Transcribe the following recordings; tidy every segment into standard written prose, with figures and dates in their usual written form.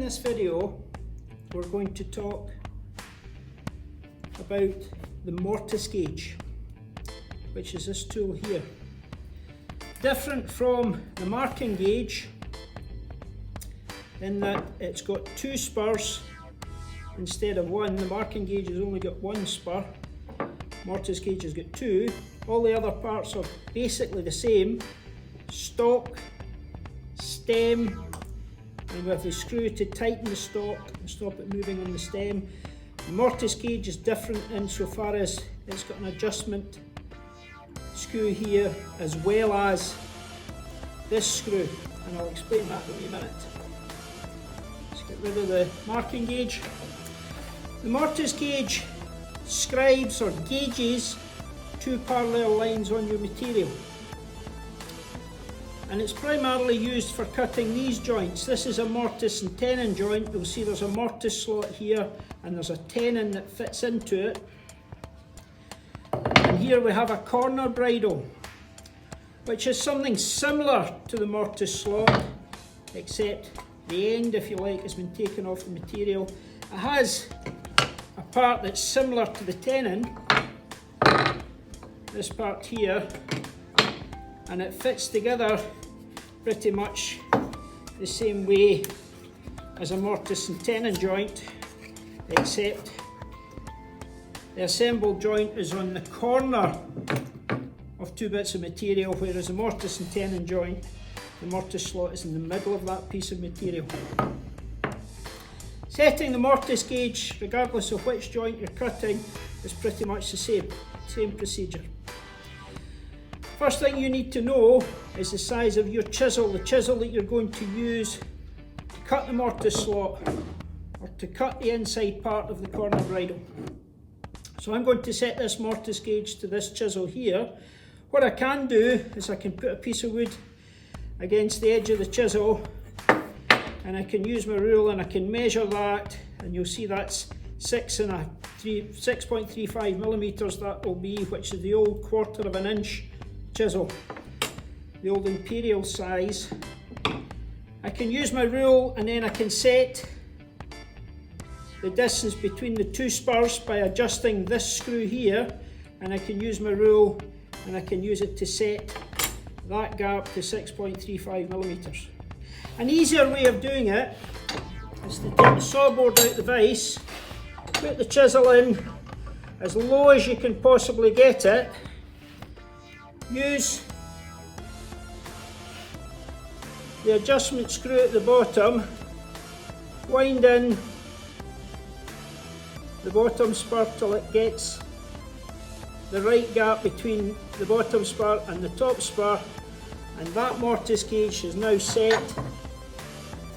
this video, we're going to talk about the mortise gauge, which is this tool here. Different from the marking gauge in that it's got two spurs instead of one. The marking gauge has only got one spur. Mortise gauge has got two. All the other parts are basically the same. Stock, stem, and we have the screw to tighten the stock and stop it moving on the stem. The mortise gauge is different insofar as it's got an adjustment screw here as well as this screw, and I'll explain that in a minute. Let's get rid of the marking gauge. The mortise gauge scribes or gauges two parallel lines on your material, and it's primarily used for cutting these joints. This is a mortise and tenon joint. You'll see there's a mortise slot here and there's a tenon that fits into it. And here we have a corner bridle, which is something similar to the mortise slot, except the end, if you like, has been taken off the material. It has a part that's similar to the tenon, this part here, and it fits together pretty much the same way as a mortise and tenon joint, except the assembled joint is on the corner of two bits of material, whereas the mortise and tenon joint, the mortise slot is in the middle of that piece of material. Setting the mortise gauge, regardless of which joint you're cutting, is pretty much the same procedure. First thing you need to know is the size of your chisel, the chisel that you're going to use to cut the mortise slot or to cut the inside part of the corner bridle. So I'm going to set this mortise gauge to this chisel here. What I can do is I can put a piece of wood against the edge of the chisel, and I can use my rule and I can measure that, and you'll see that's 6.35 millimeters that will be, which is the old 1/4 of an inch chisel, the old imperial size. I can use my rule and then I can set the distance between the two spurs by adjusting this screw here, and I can use my rule and I can use it to set that gap to 6.35 millimeters. An easier way of doing it is to take the sawboard out the vise, put the chisel in as low as you can possibly get it, use the adjustment screw at the bottom, wind in the bottom spur till it gets the right gap between the bottom spur and the top spur, and that mortise gauge is now set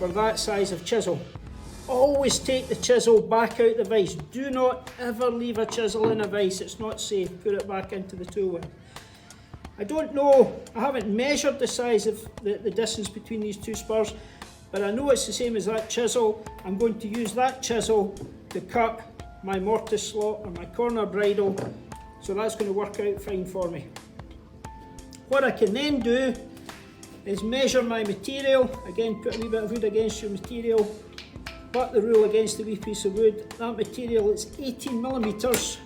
for that size of chisel. Always take the chisel back out the vise. Do not ever leave a chisel in a vise, it's not safe. Put it back into the tool wheel. I don't know, I haven't measured the size of the distance between these two spurs, but I know it's the same as that chisel. I'm going to use that chisel to cut my mortise slot or my corner bridle, so that's going to work out fine for me. What I can then do is measure my material. Again, put a wee bit of wood against your material, butt the rule against the wee piece of wood. That material is 18 millimeters,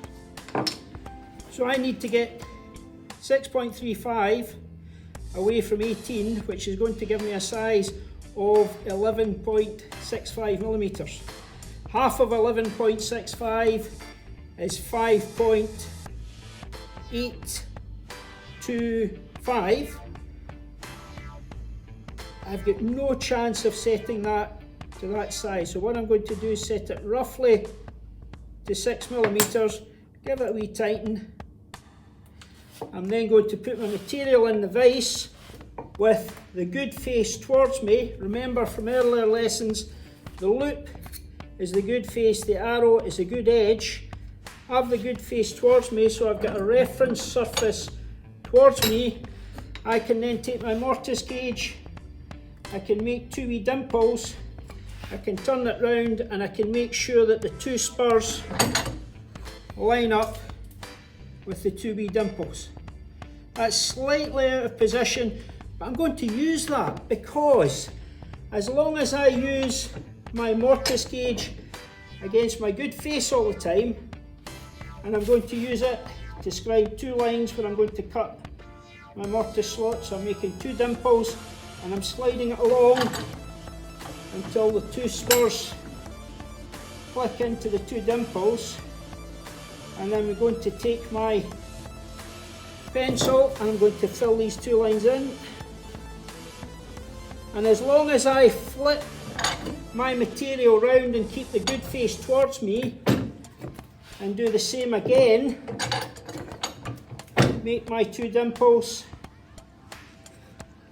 so I need to get 6.35 away from 18, which is going to give me a size of 11.65 millimeters. Half of 11.65 is 5.825. I've got no chance of setting that to that size, so what I'm going to do is set it roughly to 6 millimeters, give it a wee tighten. I'm then going to put my material in the vise with the good face towards me. Remember from earlier lessons, the loop is the good face, the arrow is the good edge. Have the good face towards me, so I've got a reference surface towards me. I can then take my mortise gauge, I can make two wee dimples, I can turn it round, and I can make sure that the two spurs line up with the two wee dimples. That's slightly out of position, but I'm going to use that because as long as I use my mortise gauge against my good face all the time, and I'm going to use it to scribe 2 lines where I'm going to cut my mortise slot. So I'm making 2 dimples and I'm sliding it along until the 2 spurs click into the 2 dimples, and then we're going to take my pencil and I'm going to fill these 2 lines in. And as long as I flip my material round and keep the good face towards me, and do the same again, make my 2 dimples,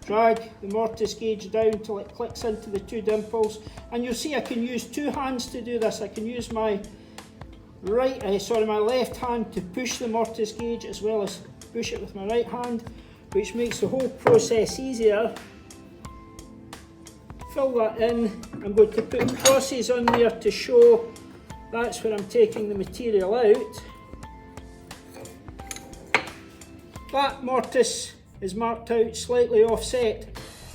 drag the mortise gauge down till it clicks into the 2 dimples, and you'll see I can use 2 hands to do this. I can use my my left hand to push the mortise gauge as well as push it with my right hand, which makes the whole process easier. Fill that in. I'm going to put crosses on there to show that's where I'm taking the material out. That mortise is marked out slightly offset.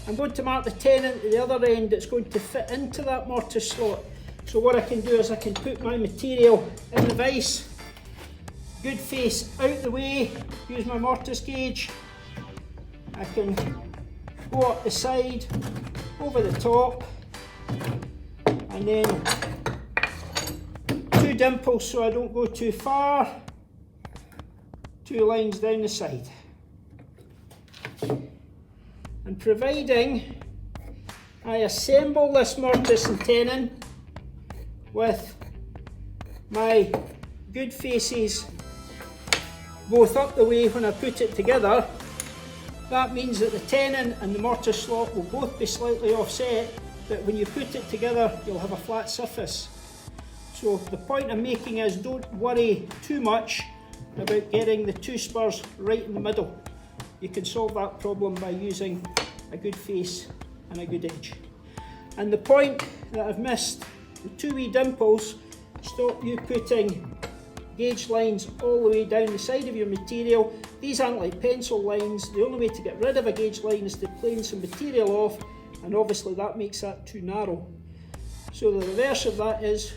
I'm going to mark the tenon at the other end that's going to fit into that mortise slot. So what I can do is I can put my material in the vise, good face out the way, use my mortise gauge. I can go up the side, over the top, and then 2 dimples so I don't go too far, 2 lines down the side. And providing I assemble this mortise and tenon with my good faces both up the way when I put it together, that means that the tenon and the mortise slot will both be slightly offset, but when you put it together you'll have a flat surface. So the point I'm making is don't worry too much about getting the 2 spurs right in the middle. You can solve that problem by using a good face and a good edge. And the point that I've missed, the 2 wee dimples stop you putting gauge lines all the way down the side of your material. These aren't like pencil lines. The only way to get rid of a gauge line is to plane some material off, and obviously that makes that too narrow. So the reverse of that is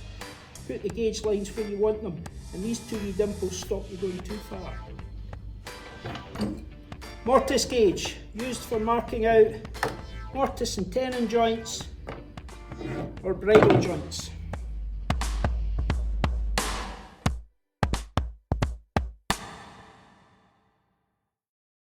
put the gauge lines where you want them, and these 2 wee dimples stop you going too far. Mortise gauge, used for marking out mortise and tenon joints or bridle joints.